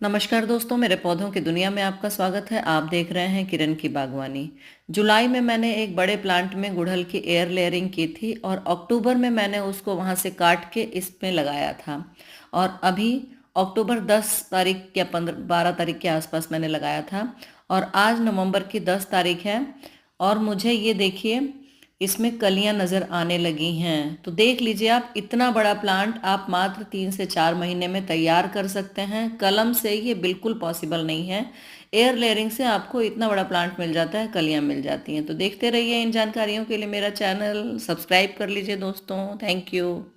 नमस्कार दोस्तों, मेरे पौधों की दुनिया में आपका स्वागत है। आप देख रहे हैं किरण की बागवानी। जुलाई में मैंने एक बड़े प्लांट में गुड़हल की एयर लेयरिंग की थी और अक्टूबर में मैंने उसको वहां से काट के इसमें लगाया था। और अभी अक्टूबर 10 तारीख या 12 तारीख के आसपास मैंने लगाया था और आज नवंबर की 10 तारीख है। और मुझे ये देखिए, इसमें कलियां नज़र आने लगी हैं। तो देख लीजिए, आप इतना बड़ा प्लांट आप मात्र 3 से 4 महीने में तैयार कर सकते हैं। कलम से ये बिल्कुल पॉसिबल नहीं है। एयर लेयरिंग से आपको इतना बड़ा प्लांट मिल जाता है, कलियां मिल जाती हैं। तो देखते रहिए इन जानकारियों के लिए मेरा चैनल सब्सक्राइब कर लीजिए दोस्तों। Thank you.